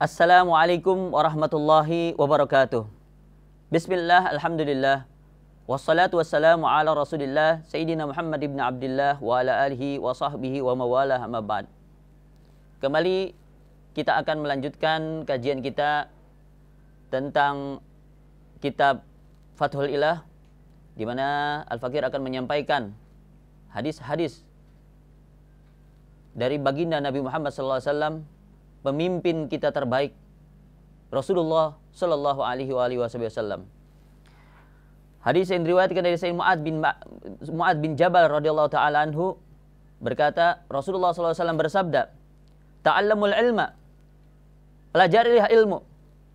Assalamualaikum warahmatullahi wabarakatuh. Bismillah, alhamdulillah. Wassalatu wassalamu ala rasulillah Sayyidina Muhammad ibn Abdillah wa ala alihi wa sahbihi wa mawalah amma ba'd. Kembali kita akan melanjutkan kajian kita tentang kitab Fathul Ilah, di mana Al-Fakir akan menyampaikan hadis-hadis dari baginda Nabi Muhammad SAW, pemimpin kita terbaik, Rasulullah sallallahu alaihi wasallam. Hadis yang diriwayatkan dari Sayyid Mu'ad bin Jabal radhiyallahu taala anhu berkata, Rasulullah sallallahu alaihi wasallam bersabda, "Ta'allamul ilma." Pelajarilah ilmu,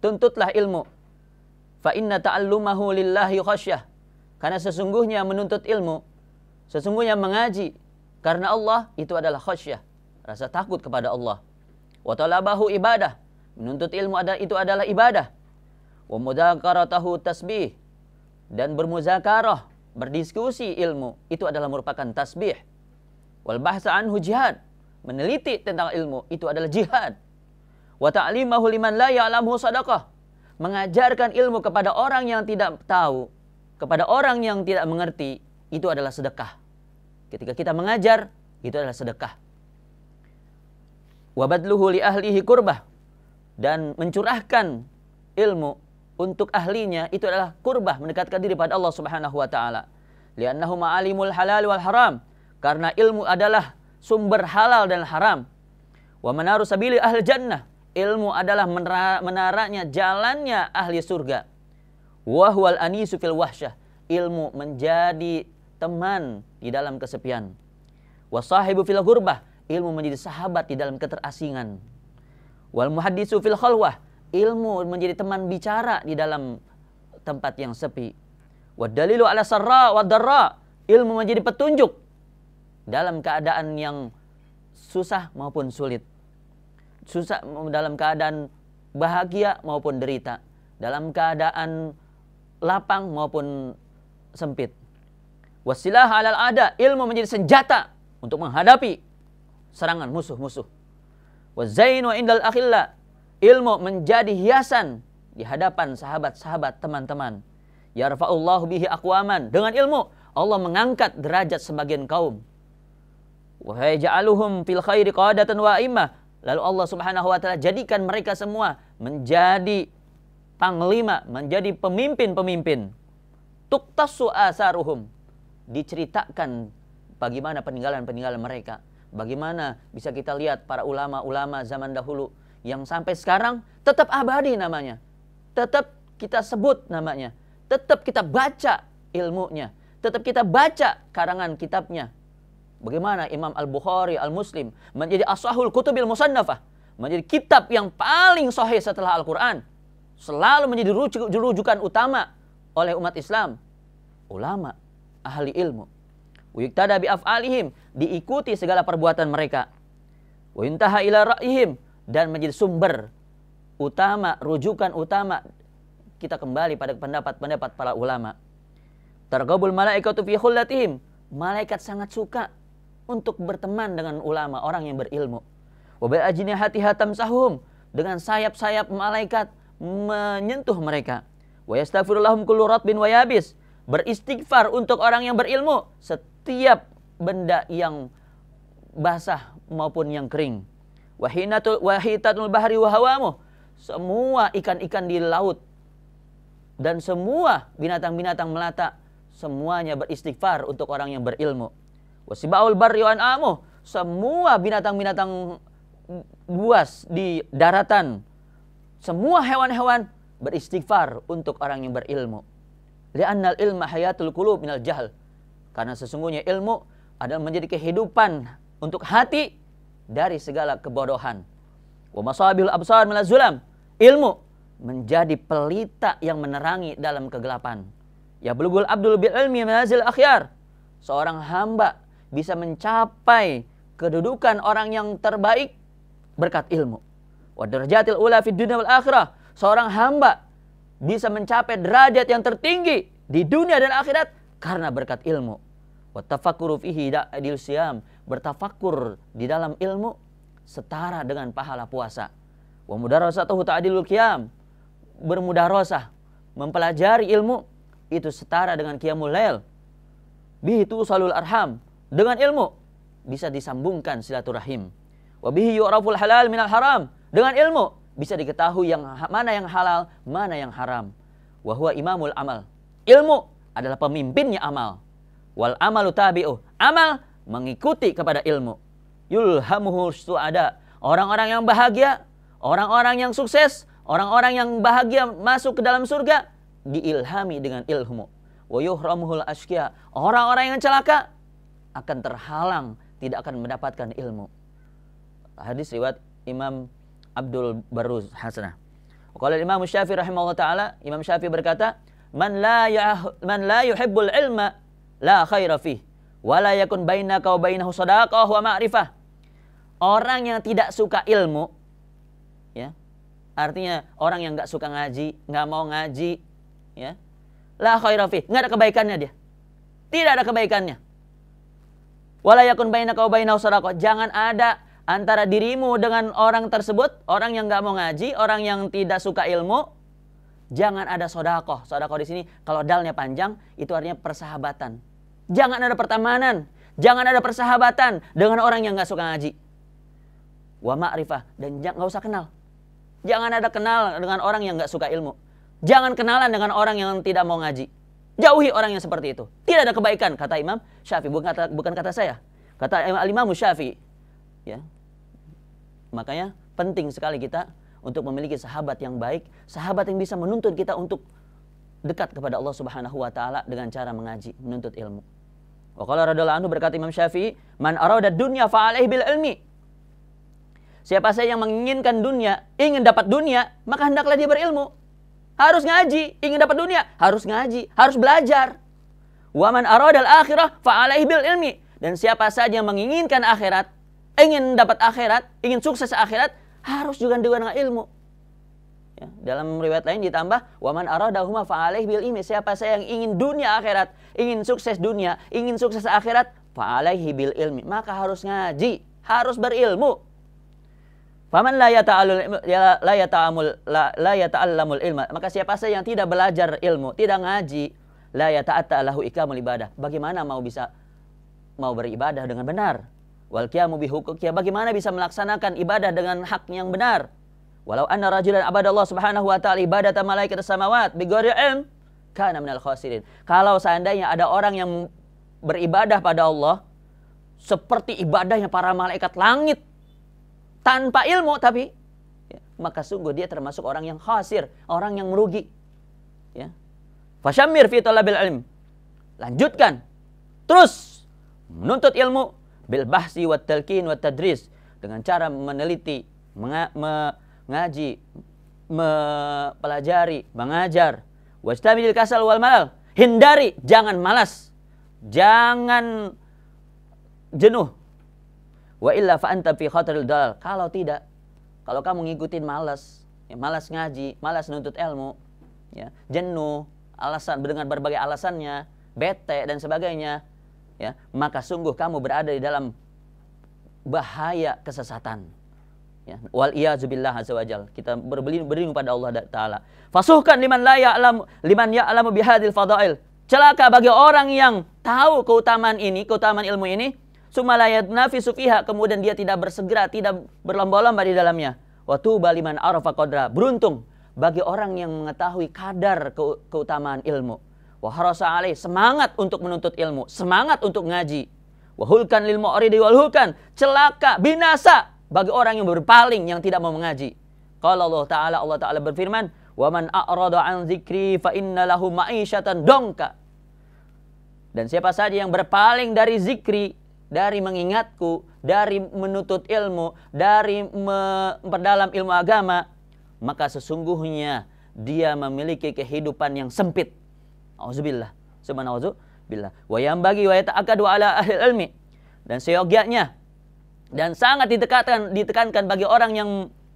tuntutlah ilmu. Fa inna ta'allumahu lillahi khasyah. Karena sesungguhnya menuntut ilmu, sesungguhnya mengaji karena Allah itu adalah khasyah, rasa takut kepada Allah. Wa talabahu ibadah, menuntut ilmu itu adalah ibadah. Wa mudzakaratahu tasbih, dan bermuzakarah, berdiskusi ilmu itu adalah merupakan tasbih. Wal bahsa anhu jihad, meneliti tentang ilmu itu adalah jihad. Wa ta'limahu liman la ya'lamu sadaqah, mengajarkan ilmu kepada orang yang tidak tahu, kepada orang yang tidak mengerti, itu adalah sedekah. Ketika kita mengajar, itu adalah sedekah. Wa badluhu li ahlihi kurbah, dan mencurahkan ilmu untuk ahlinya itu adalah kurbah, mendekatkan diri pada Allah Subhanahu wa taala. Li'annahu ma'alimul halal wal haram, karena ilmu adalah sumber halal dan haram. Wa manaru sabili ahli jannah, ilmu adalah menaranya jalannya ahli surga. Wa huwal anisu fil wahsyah, ilmu menjadi teman di dalam kesepian. Wa sahibu fil ghurbah, ilmu menjadi sahabat di dalam keterasingan. Wal muhaddisu fil khalwah, ilmu menjadi teman bicara di dalam tempat yang sepi. Wa dalilu ala sarra wa darra, ilmu menjadi petunjuk dalam keadaan yang susah maupun sulit. Susah dalam keadaan bahagia maupun derita, dalam keadaan lapang maupun sempit. Wasilah alal ada, ilmu menjadi senjata untuk menghadapi serangan musuh-musuh. Wa zainu indal akhilla, ilmu menjadi hiasan di hadapan sahabat-sahabat, teman-teman. Yarfa'ullahu bihi aqwaman, dengan ilmu Allah mengangkat derajat sebagian kaum. Wa yaj'aluhum fil khairi qadatan wa a'immah, lalu Allah Subhanahu wa taala jadikan mereka semua menjadi panglima, menjadi pemimpin-pemimpin. Tuqtassu asaruhum, diceritakan bagaimana peninggalan-peninggalan mereka. Bagaimana bisa kita lihat para ulama-ulama zaman dahulu yang sampai sekarang tetap abadi namanya, tetap kita sebut namanya, tetap kita baca ilmunya, tetap kita baca karangan kitabnya. Bagaimana Imam Al-Bukhari, Al-Muslim menjadi ashahul kutubil musannafah, menjadi kitab yang paling sahih setelah Al-Quran, selalu menjadi rujukan utama oleh umat Islam. Ulama, ahli ilmu. Wiyuktada bi af'alihim, diikuti segala perbuatan mereka. Wa yuntaha ila ra'ihim, dan menjadi sumber utama, rujukan utama kita kembali pada pendapat-pendapat para ulama. Targhabul malaikatu fi khullatihim, malaikat sangat suka untuk berteman dengan ulama, orang yang berilmu. Wa bi ajnihatiha tamsahum, dengan sayap-sayap malaikat menyentuh mereka. Wa yastaghfiru lahum kullu ratbin wa yabis, beristighfar untuk orang yang berilmu setiap benda yang basah maupun yang kering. Wahitatul bahri wa hawamuh, semua ikan-ikan di laut dan semua binatang-binatang melata, semuanya beristighfar untuk orang yang berilmu. Wasibaul barri wa an'amuh, semua binatang-binatang buas di daratan, semua hewan-hewan beristighfar untuk orang yang berilmu. Li'annal ilma hayatul qulub minal jahl, karena sesungguhnya ilmu adalah menjadi kehidupan untuk hati dari segala kebodohan. Wa masabiul absar minaz zulam, ilmu menjadi pelita yang menerangi dalam kegelapan. Ya bulugul abdul bil ilmi manazil akhyar, seorang hamba bisa mencapai kedudukan orang yang terbaik berkat ilmu. Wa darajatil ula fid dunya wal akhirah, seorang hamba bisa mencapai derajat yang tertinggi di dunia dan akhirat karena berkat ilmu. Wa tafakkuru fihi da'dil siyam, bertafakur di dalam ilmu setara dengan pahala puasa. Wa mudarasatuhu ta'dilul qiyam. Bermudarasah, mempelajari ilmu itu setara dengan qiyamul lail. Bihi tusalul arham. Dengan ilmu bisa disambungkan silaturahim. Wa bihi yu'raful halal minal haram. Dengan ilmu bisa diketahui yang mana yang halal, mana yang haram. Wa huwa imamul amal. Ilmu adalah pemimpinnya amal. Wal amalu tabi'uh. Amal mengikuti kepada ilmu. Yulhamuhu su'ada. Orang-orang yang bahagia, orang-orang yang sukses, orang-orang yang bahagia masuk ke dalam surga diilhami dengan ilmu. Wa yuhramuhul asyqiya. Orang-orang yang celaka akan terhalang, tidak akan mendapatkan ilmu. Hadis riwayat Imam Abdul Barruz Hasanah. Qala Imam Syafi'i rahimahullah taala, Imam Syafi'i berkata, man la yuhibbul ilma la khaira fih wa la yakun bainaka wa bainahu shadaqah wa ma'rifah. Orang yang tidak suka ilmu, ya, artinya orang yang nggak suka ngaji, nggak mau ngaji, ya, la khaira fih, nggak ada kebaikannya dia, tidak ada kebaikannya. Wala yakun bainaka wa bainahu shadaqah, jangan ada antara dirimu dengan orang tersebut, orang yang nggak mau ngaji, orang yang tidak suka ilmu, jangan ada sodakoh. Sodakoh di sini kalau dalnya panjang itu artinya persahabatan. Jangan ada pertemanan, jangan ada persahabatan dengan orang yang nggak suka ngaji. Wa ma'rifah, dan nggak usah kenal. Jangan ada kenal dengan orang yang nggak suka ilmu. Jangan kenalan dengan orang yang tidak mau ngaji. Jauhi orang yang seperti itu. Tidak ada kebaikan, kata Imam Syafi'i, bukan kata saya. Kata Imam Syafi'i. Ya. Makanya penting sekali kita untuk memiliki sahabat yang baik, sahabat yang bisa menuntun kita untuk dekat kepada Allah Subhanahu wa taala dengan cara mengaji, menuntut ilmu. Wa qala radhiyallahu anhu, berkata Imam Syafi'i, man arada dunya fa alaihi bil ilmi. Siapa saja yang menginginkan dunia, ingin dapat dunia, maka hendaklah dia berilmu. Harus ngaji, ingin dapat dunia, harus ngaji, harus belajar. Wa man arada al akhirah fa alaihi bil ilmi. Dan siapa saja yang menginginkan akhirat, ingin dapat akhirat, ingin sukses akhirat, harus juga dengan ilmu. Ya, dalam riwayat lain ditambah, wa man aradahuma fa alaihi bil ilmi. Siapa saja yang ingin dunia akhirat, ingin sukses dunia, ingin sukses akhirat, fa alaihi bil ilmi, maka harus ngaji, harus berilmu. Faman la yata'allamul ilma, maka siapa saja yang tidak belajar ilmu, tidak ngaji, la yata'atta lahu ikamul ibadah. Bagaimana mau beribadah dengan benar? Wal qiyamu bi huquqihi, bagaimana bisa melaksanakan ibadah dengan hak yang benar? Walau anna rajulan abadallah subhanahu wa ta'ala ibadata malaikat samawat bi ghairi ilm kana minal khasirin. Kalau seandainya ada orang yang beribadah pada Allah seperti ibadahnya para malaikat langit tanpa ilmu, tapi ya, maka sungguh dia termasuk orang yang khasir, orang yang merugi. Ya. Fasyammir fi talabil ilm. Lanjutkan. Terus menuntut ilmu bil bahsi wat talqin wat tadris, dengan cara meneliti, mengaji, mempelajari, mengajar. Wastamil kasal wal malal. Hindari, jangan malas. Jangan jenuh. Wa illa fa anta fi khataril dalal. Kalau tidak, kalau kamu ngikutin malas, ya, malas ngaji, malas nuntut ilmu, ya, jenuh, alasan dengan berbagai alasannya, bete dan sebagainya, ya, maka sungguh kamu berada di dalam bahaya kesesatan. Ya, wal iyazubillah azza wajal. Kita berlindung pada Allah taala. Fasuhkan liman ya'lamu bihadil fadail. Celaka bagi orang yang tahu keutamaan ilmu ini, sumalayat nafisu fiha, kemudian dia tidak bersegera, tidak berlomba-lomba di dalamnya. Wa tuba liman arafa qadra. Beruntung bagi orang yang mengetahui kadar keutamaan ilmu. Wa harasa alaih, semangat untuk menuntut ilmu, semangat untuk ngaji. Wa hulkan lil mu'ridi wal hulkan, celaka, binasa bagi orang yang berpaling, yang tidak mau mengaji. Qala Allah Ta'ala berfirman, wa man a'rada an dzikri fa inna lahu ma'isyatan dongka. Dan siapa saja yang berpaling dari zikri, dari mengingatku, dari menuntut ilmu, dari memperdalam ilmu agama, maka sesungguhnya dia memiliki kehidupan yang sempit. Auzubillah, subhanallah. Wa yambagi wa yata'akkadu ala ahli ilmi, dan seyogyanya dan sangat ditekankan bagi orang yang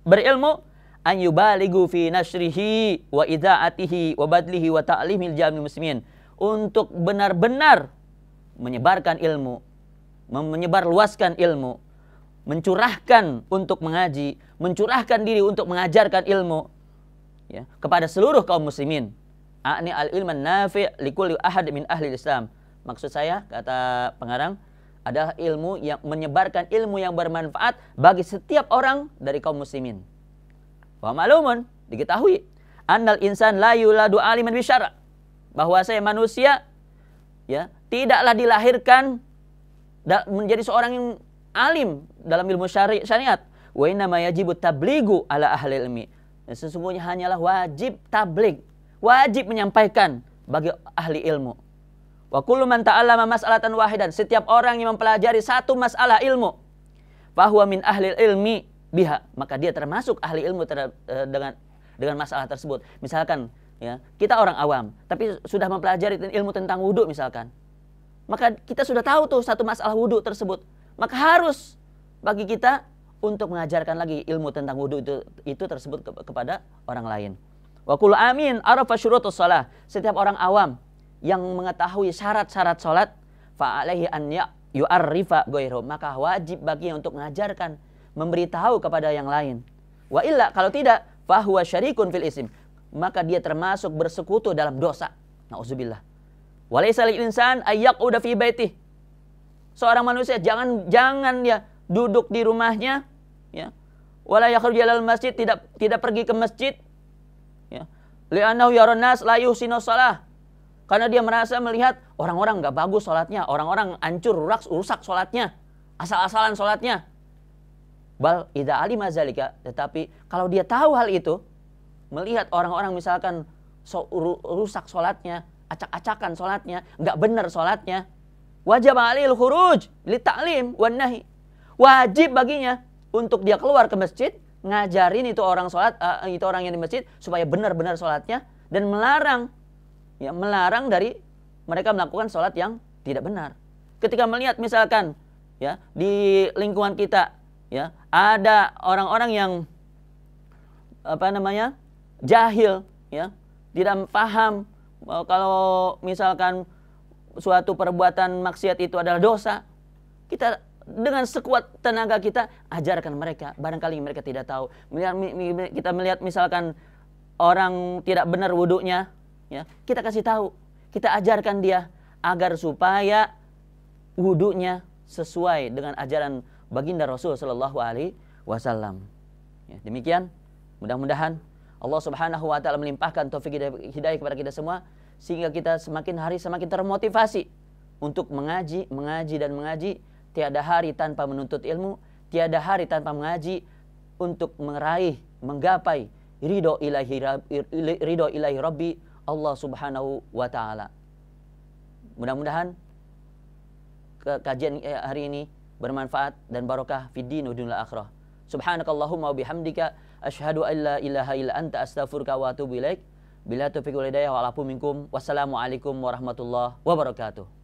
berilmu, an yubaligu fi nashrihi wa ida'atihi wa badlihi wa ta'limil jamil muslimin, untuk benar-benar menyebarkan ilmu, menyebarluaskan ilmu, mencurahkan untuk mengaji, mencurahkan diri untuk mengajarkan ilmu ya, kepada seluruh kaum muslimin. A'ni al-ilman nafi' likulli ahad min ahli Islam. Maksud saya, kata pengarang, adalah ilmu yang menyebarkan ilmu yang bermanfaat bagi setiap orang dari kaum muslimin. Wa ma'lumun, diketahui, annal insan la yuladu aliman bisyara, bahwa saya manusia ya tidaklah dilahirkan menjadi seorang yang alim dalam ilmu syariat. Wa inna ma yajibu tabligu ala ahli ilmi. Sesungguhnya hanyalah wajib tabligh, wajib menyampaikan bagi ahli ilmu. Wa kullu man ta'allama mas'alatan wahidan, setiap orang yang mempelajari satu masalah ilmu, fahuwa min ahli ilmi biha, maka dia termasuk ahli ilmu dengan masalah tersebut. Misalkan ya, kita orang awam tapi sudah mempelajari ilmu tentang wudu misalkan. Maka kita sudah tahu tuh satu masalah wudu tersebut. Maka harus bagi kita untuk mengajarkan lagi ilmu tentang wudu itu tersebut kepada orang lain. Wa kullu amin arafa syurutus shalah, setiap orang awam yang mengetahui syarat-syarat salat, fa alaihi an yu'arrifa ghairu, maka wajib baginya untuk mengajarkan, memberitahu kepada yang lain. Wa illa, kalau tidak, fa huwa syarikun fil ism, maka dia termasuk bersekutu dalam dosa. Nauzubillah. Wa laisa lil insan ay yaquda fi baitih, seorang manusia jangan dia duduk di rumahnya ya, wala yakhruju ilal masjid, tidak pergi ke masjid ya, li'annahu yaran nas la yuhsinu shalah, karena dia merasa melihat orang-orang enggak bagus salatnya, orang-orang hancur rusak salatnya, asal-asalan salatnya. Bal idza alima zalika, tetapi kalau dia tahu hal itu, melihat orang-orang misalkan rusak salatnya, acak-acakan salatnya, enggak benar salatnya, wajib alil khuruj li ta'lim wan nahi, wajib baginya untuk dia keluar ke masjid, ngajarin itu orang salat, itu orang yang di masjid supaya benar-benar salatnya, dan melarang dari mereka melakukan salat yang tidak benar. Ketika melihat misalkan ya di lingkungan kita ya ada orang-orang yang jahil ya, tidak paham kalau misalkan suatu perbuatan maksiat itu adalah dosa, kita dengan sekuat tenaga kita ajarkan mereka. Barangkali mereka tidak tahu. Kita melihat misalkan orang tidak benar wudunya, ya, kita kasih tahu, kita ajarkan dia agar supaya wudunya sesuai dengan ajaran baginda Rasul Shallallahu Alaihi Wasallam. Ya, demikian, mudah-mudahan Allah Subhanahu Wa Taala melimpahkan taufik hidayah kepada kita semua, sehingga kita semakin hari semakin termotivasi untuk mengaji dan mengaji. Tiada hari tanpa menuntut ilmu, tiada hari tanpa mengaji untuk menggapai ridho ilahi Rabbi Allah Subhanahu Wa Taala. Mudah-mudahan kajian hari ini bermanfaat dan barokah fid din wa dunyal akhirah. Subhanakallahumma wa bihamdika asyhadu an la ilaha illa anta astaghfiruka wa atubu ilaik. Bila taufiq wal hidayah wa ala minkum. Wassalamualaikum warahmatullahi wabarakatuh.